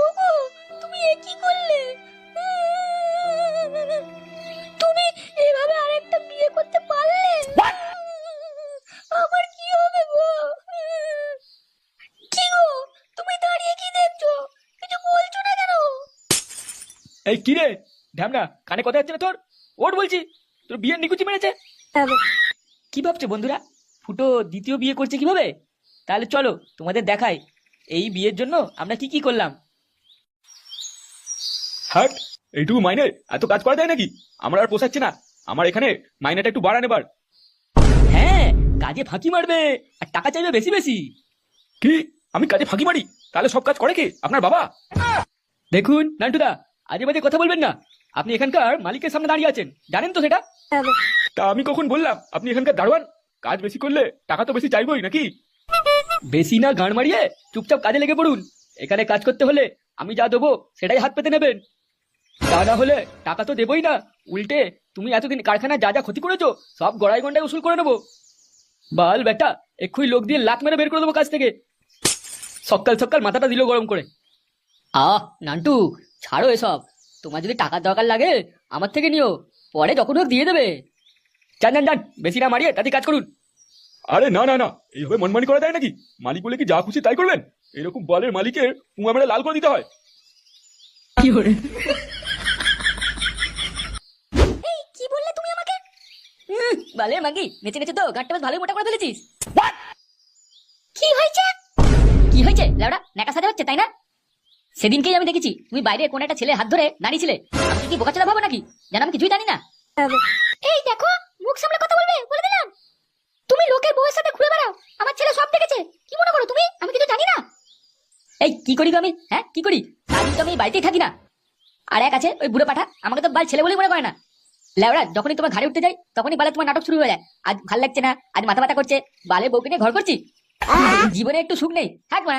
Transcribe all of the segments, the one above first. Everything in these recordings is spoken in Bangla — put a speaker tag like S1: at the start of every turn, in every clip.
S1: ওগো, তুমি এ কি করলে? তুমি এভাবে আরেকটা বিয়ে করতে পারলে? আমার কি হবে গো? কি গো, তুমি দাঁড়িয়ে কি দেখছো? কিছু বলছো না কেন?
S2: এই কি রে ঢ্যামনা, কানে কথা যাচ্ছে না তোর? ওঠ বলছি, তোর বিয়ের নিকুচি মেরেছে। কি ভাবছো বন্ধুরা, ফুটো দ্বিতীয় বিয়ে করছে কিভাবে? তাহলে চলো তোমাদের দেখাই এই বিয়ের জন্য আমরা কি কি করলাম।
S3: হাট, এইটুকু মাইনে এত কাজ করা যায় নাকি? আমার আর পোষাচ্ছে না। আমার এখানে মাইনেটা একটু বাড়ান এবার।
S2: হ্যাঁ, কাজে ফাঁকি মারবে আর টাকা চাইবে বেশি বেশি।
S3: কি? আমি কাজে ফাঁকি মারি? তাহলে সব কাজ করে কে? আপনার বাবা?
S2: দেখুন নান্টুদা, আজে বাজে কথা বলবেন না। আপনি এখানকার মালিকের সামনে দাঁড়িয়ে আছেন, জানেন তো সেটা?
S3: তা আমি কখন বললাম আপনি এখানকার দারোয়ান? কাজ বেশি করলে টাকা তো বেশি চাইবই নাকি?
S2: বেশি না গাঁড় মারিয়ে চুপচাপ কাজে লেগে পড়ুন। এখানে কাজ করতে হলে আমি যা দেবো সেটাই হাত পেতে নেবেন। তা না হলে টাকা তো দেবই না, উল্টে তুমি এতদিন কারখানায় যা যা ক্ষতি করেছো সব গড়াই গন্ডায় উসুল করে নেবো। বাল বেটা, এক্ষুনি লোক দিয়ে লাত মেরে বের করে দেবো কাজ থেকে। সকাল সকাল মাথাটা দিল গরম করে। নান্টু, ছাড়ো এসব। তোমার যদি টাকার দরকার লাগে আমার থেকে নিও, পরে যখন হোক দিয়ে দেবে। যান যান যান, বেশি না মারিয়ে তাতে কাজ করুন।
S3: আরে না না না, এইভাবে মনমানি করা যায় নাকি? মালিক বলে কি যা খুশি তাই করবেন? এরকম বলের মালিকের পুঙা মেরে লাল করে দিতে হয়।
S1: এই কি বললে তুমি আমাকে?
S2: বালে মাগি, নেচে নেচে তো গাঁটটা বেশ ভালোই মোটা করে ফেলেছিস।
S1: কি হয়েছে?
S2: কি হয়েছে লেওড়া, ন্যাকা সাজা হচ্ছে তাই না? সেদিনকেই আমি দেখেছি তুমি বাইরে কোন একটা ছেলে হাত ধরে দাঁড়িয়েছিলে। আমি কি বোকাচোদা ভাবো নাকি, যেন আমি কিছুই জানি না?
S1: এই দেখো, মুখ সামলে কথা বলবে বলে দিলাম। তুমি লোকের বউয়ের সাথে ঘুরে বেড়াও, আমার ছেলে সব দেখেছে। কি মনে করো তুমি আমি কিছু জানি না?
S2: এই কি করি গো আমি? হ্যাঁ কি করি? সারাদিন তো আমি এই বাড়িতেই থাকি না। আর এক আছে ওই বুড়ো পাঠা, আমাকে তো বাল ছেলে বলেই মনে করে না। লেওড়া, যখনই তোমার ঘাড়ে উঠতে যাই তখনই বালে তোমার নাটক শুরু হয়ে যায়। আজ ভাল লাগছে না, আজ মাথা ব্যথা করছে, বালে বউকে নিয়ে ঘর করছি। জীবনে একটু সুখ নেই, থাক মা।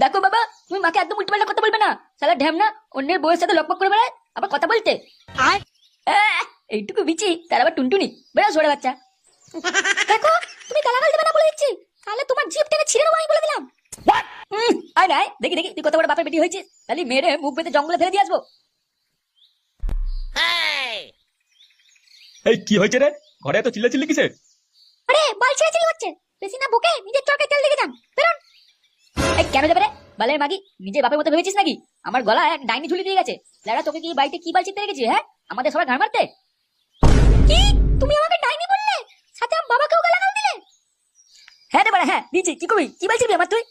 S2: দেখো বাবা, তুমি মাকে একদম উল্টো পাল্টা কথা বলবে না। শালা ঢ্যামনা, অন্যের বউয়ের সাথে লকপক করে বেড়ায়, আবার কথা বলতে। এইটুকু বিচি, তার আবার টুনটুনি, বেড়া সরে বাচ্চা।
S1: দেখো, তুমি গালাগাল দেবে না বলে দিচ্ছি, তাহলে তোমার জিভ টেনে ছিঁড়ে নেবো আমি বলে দিলাম।
S2: আয় নাই, দেখি দেখি তুই কত বড় বাপের বেটি হয়েছিস। তাহলে মেরে মুখ বেঁধে জঙ্গলে ফেলে দিয়ে আসবো।
S3: এই কি হয়েছে রে? ঘরে এত চিল্লাচিল্লি কিসের?
S1: আরে বাল ছিঁড়াছিড়ি হচ্ছে, বেশি না বকে নিজের চরকায় তেল লেগে যান, বেরোন।
S2: এই কেন যাবে রে বালের মাগি? নিজে বাপের মতো ভেবেছিস নাকি? আমার গলায় এক ডাইনি ঝুলি দিয়ে গেছে। লেড়া, তোকে কি বাড়িতে কি বাল চিনতে রেখেছি? হ্যাঁ, আমাদের সবাই ঘাড় মারতে।
S1: কি? তুমি আমাকে ডাইনি বললে, সাথে আমার বাবাকেও গালাগাল দিলে?
S2: হ্যাঁ রে বাড়া, হ্যাঁ দিচ্ছি। কি করবি? কি বাল চিনবি আমার তুই?